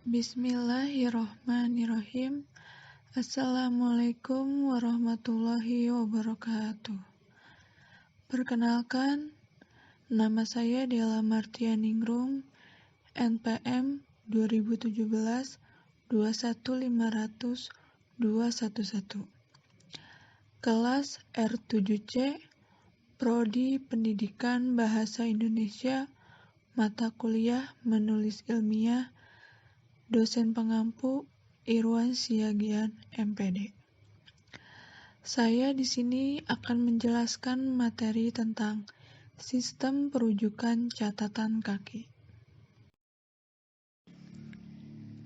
Bismillahirrohmanirrohim. Assalamualaikum warahmatullahi wabarakatuh. Perkenalkan, nama saya Della Martianingrum, NPM 2017 21500 211. Kelas R7C, Prodi Pendidikan Bahasa Indonesia, mata kuliah Menulis Ilmiah, dosen pengampu Irwan Siagian, MPD. Saya di sini akan menjelaskan materi tentang sistem perujukan catatan kaki.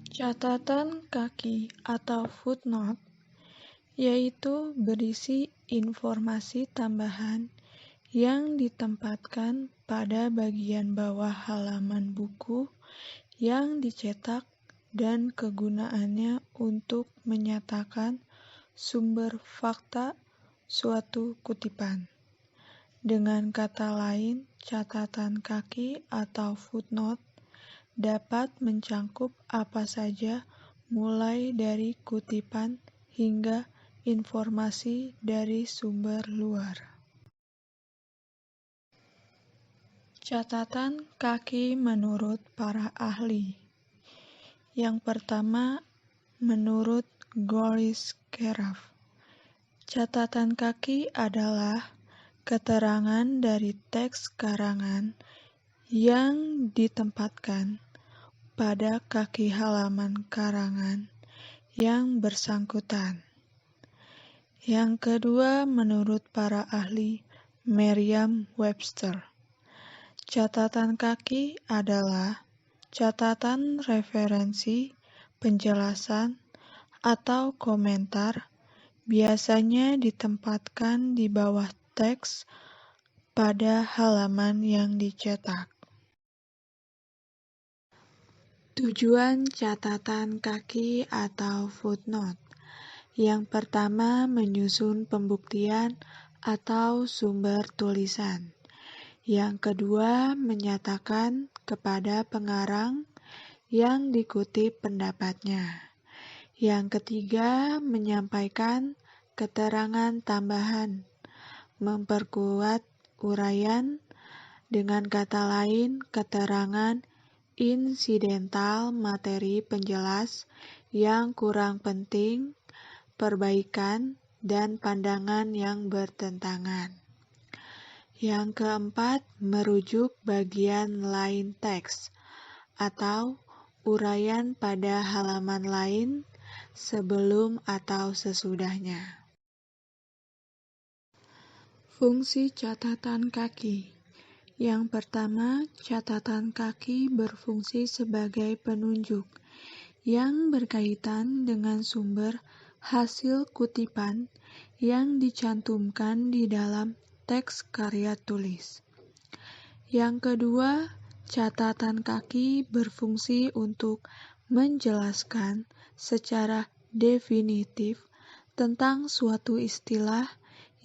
Catatan kaki atau footnote yaitu berisi informasi tambahan yang ditempatkan pada bagian bawah halaman buku yang dicetak dan kegunaannya untuk menyatakan sumber fakta suatu kutipan. Dengan kata lain, catatan kaki atau footnote dapat mencangkup apa saja mulai dari kutipan hingga informasi dari sumber luar. Catatan kaki menurut para ahli. Yang pertama, menurut Goris Keraf, catatan kaki adalah keterangan dari teks karangan yang ditempatkan pada kaki halaman karangan yang bersangkutan. Yang kedua, menurut para ahli Merriam-Webster, catatan kaki adalah catatan referensi, penjelasan, atau komentar biasanya ditempatkan di bawah teks pada halaman yang dicetak. Tujuan catatan kaki atau footnote. Yang pertama, menyusun pembuktian atau sumber tulisan. Yang kedua, menyatakan kepada pengarang yang dikutip pendapatnya. Yang ketiga, menyampaikan keterangan tambahan, memperkuat uraian, dengan kata lain, keterangan insidental materi penjelas yang kurang penting, perbaikan, dan pandangan yang bertentangan. Yang keempat, merujuk bagian lain teks atau uraian pada halaman lain sebelum atau sesudahnya. Fungsi catatan kaki. Yang pertama, catatan kaki berfungsi sebagai penunjuk yang berkaitan dengan sumber hasil kutipan yang dicantumkan di dalam teks karya tulis. Yang kedua, catatan kaki berfungsi untuk menjelaskan secara definitif tentang suatu istilah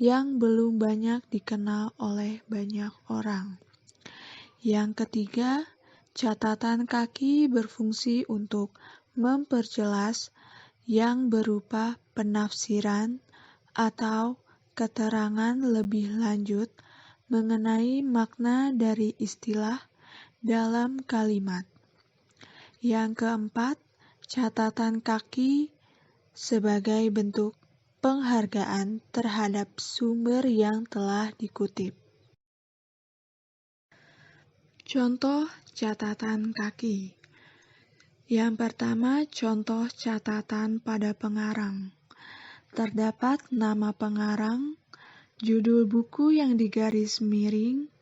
yang belum banyak dikenal oleh banyak orang. Yang ketiga, catatan kaki berfungsi untuk memperjelas yang berupa penafsiran atau keterangan lebih lanjut mengenai makna dari istilah dalam kalimat. Yang keempat, catatan kaki sebagai bentuk penghargaan terhadap sumber yang telah dikutip. Contoh catatan kaki. Yang pertama, contoh catatan pada pengarang. Terdapat nama pengarang, judul buku yang digaris miring,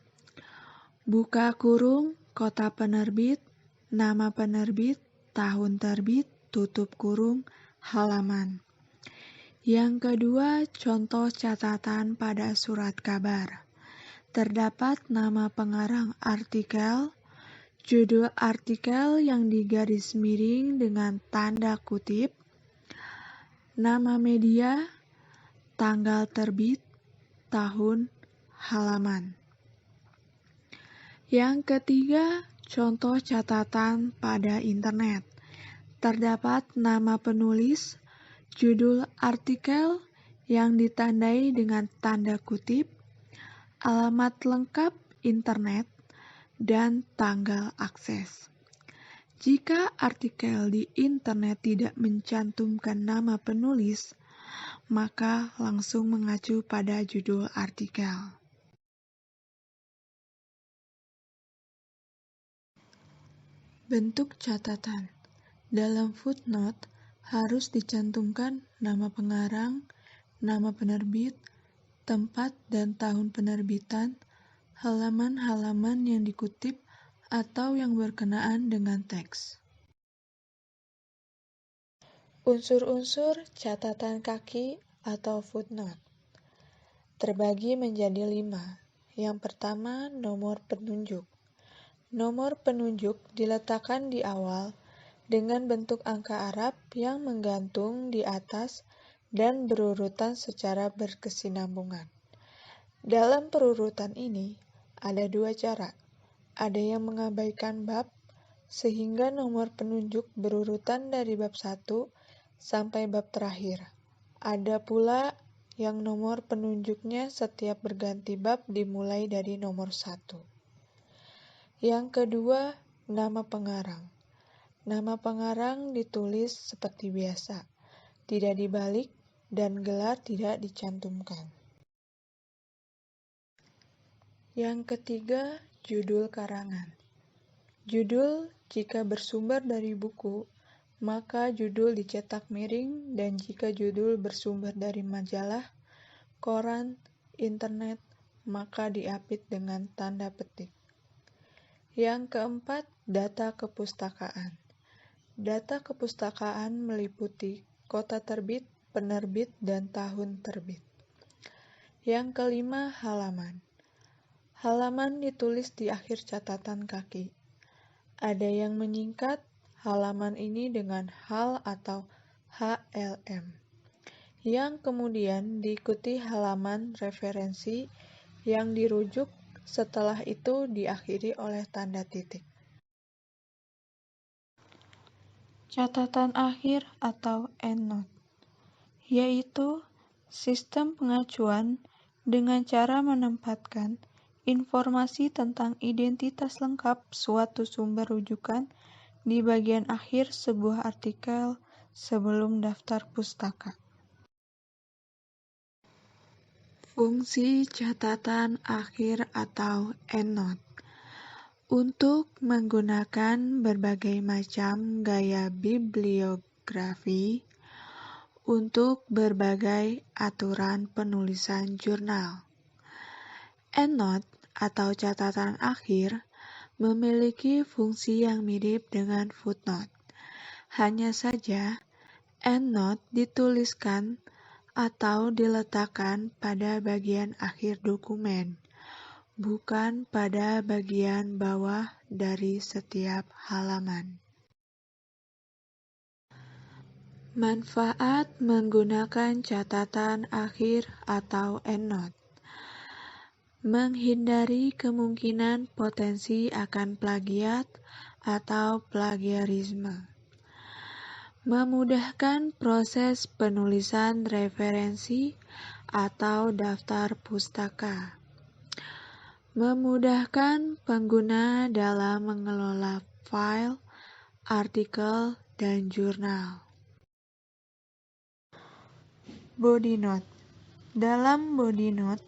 buka kurung, kota penerbit, nama penerbit, tahun terbit, tutup kurung, halaman. Yang kedua, contoh catatan pada surat kabar. Terdapat nama pengarang artikel, judul artikel yang digaris miring dengan tanda kutip, nama media, tanggal terbit, tahun, halaman. Yang ketiga, contoh catatan pada internet. Terdapat nama penulis, judul artikel yang ditandai dengan tanda kutip, alamat lengkap internet, dan tanggal akses. Jika artikel di internet tidak mencantumkan nama penulis, maka langsung mengacu pada judul artikel. Bentuk catatan. Dalam footnote harus dicantumkan nama pengarang, nama penerbit, tempat dan tahun penerbitan, halaman-halaman yang dikutip, atau yang berkenaan dengan teks. Unsur-unsur catatan kaki atau footnote terbagi menjadi 5. Yang pertama, nomor penunjuk. Nomor penunjuk diletakkan di awal dengan bentuk angka Arab yang menggantung di atas dan berurutan secara berkesinambungan. Dalam perurutan ini, ada 2 cara. Ada yang mengabaikan bab, sehingga nomor penunjuk berurutan dari bab 1 sampai bab terakhir. Ada pula yang nomor penunjuknya setiap berganti bab dimulai dari nomor 1. Yang kedua, nama pengarang. Nama pengarang ditulis seperti biasa, tidak dibalik, dan gelar tidak dicantumkan. Yang ketiga, judul karangan. Judul jika bersumber dari buku, maka judul dicetak miring, dan jika judul bersumber dari majalah, koran, internet, maka diapit dengan tanda petik. Yang keempat, data kepustakaan. Data kepustakaan meliputi kota terbit, penerbit, dan tahun terbit. Yang kelima, halaman. Halaman ditulis di akhir catatan kaki. Ada yang menyingkat halaman ini dengan HAL atau HLM, yang kemudian diikuti halaman referensi yang dirujuk, setelah itu diakhiri oleh tanda titik. Catatan akhir atau endnote, yaitu sistem pengacuan dengan cara menempatkan informasi tentang identitas lengkap suatu sumber rujukan di bagian akhir sebuah artikel sebelum daftar pustaka. Fungsi catatan akhir atau endnote untuk menggunakan berbagai macam gaya bibliografi untuk berbagai aturan penulisan jurnal. Endnote atau catatan akhir memiliki fungsi yang mirip dengan footnote. Hanya saja, endnote dituliskan atau diletakkan pada bagian akhir dokumen, bukan pada bagian bawah dari setiap halaman. Manfaat menggunakan catatan akhir atau endnote: menghindari kemungkinan potensi akan plagiat atau plagiarisme, memudahkan proses penulisan referensi atau daftar pustaka, memudahkan pengguna dalam mengelola file, artikel, dan jurnal. Body note. Dalam body note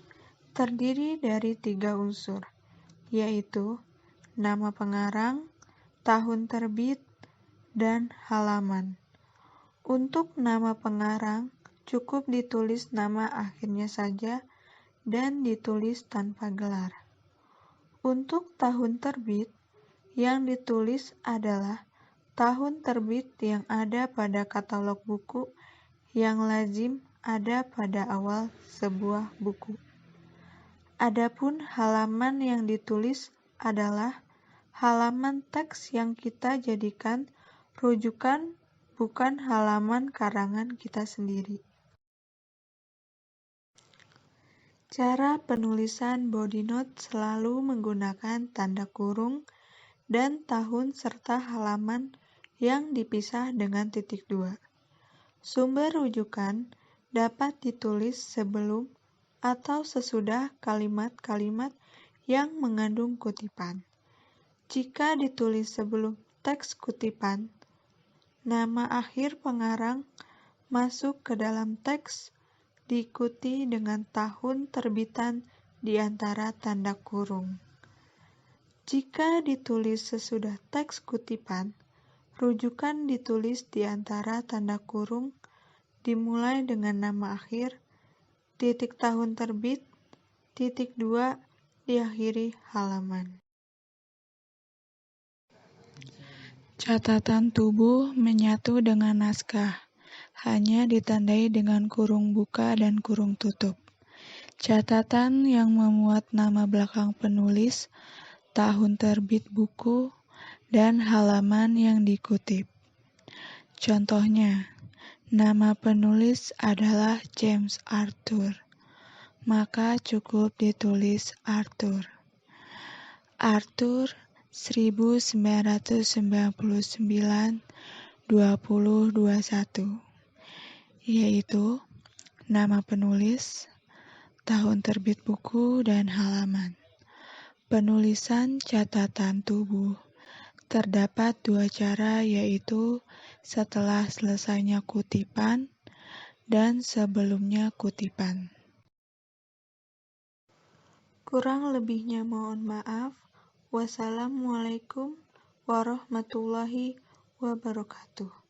terdiri dari 3 unsur, yaitu nama pengarang, tahun terbit, dan halaman. Untuk nama pengarang, cukup ditulis nama akhirnya saja dan ditulis tanpa gelar. Untuk tahun terbit, yang ditulis adalah tahun terbit yang ada pada katalog buku yang lazim ada pada awal sebuah buku. Adapun halaman yang ditulis adalah halaman teks yang kita jadikan rujukan, bukan halaman karangan kita sendiri. Cara penulisan body note selalu menggunakan tanda kurung dan tahun serta halaman yang dipisah dengan titik dua. Sumber rujukan dapat ditulis sebelum atau sesudah kalimat-kalimat yang mengandung kutipan. Jika ditulis sebelum teks kutipan, nama akhir pengarang masuk ke dalam teks diikuti dengan tahun terbitan di antara tanda kurung. Jika ditulis sesudah teks kutipan, rujukan ditulis di antara tanda kurung dimulai dengan nama akhir, titik tahun terbit, titik dua, diakhiri halaman. Catatan tubuh menyatu dengan naskah, hanya ditandai dengan kurung buka dan kurung tutup. Catatan yang memuat nama belakang penulis, tahun terbit buku, dan halaman yang dikutip. Contohnya, nama penulis adalah James Arthur, maka cukup ditulis Arthur. Arthur 1999-2021, yaitu nama penulis, tahun terbit buku, dan halaman. Penulisan catatan tubuh terdapat dua cara, yaitu setelah selesainya kutipan dan sebelumnya kutipan. Kurang lebihnya mohon maaf. Wassalamualaikum warahmatullahi wabarakatuh.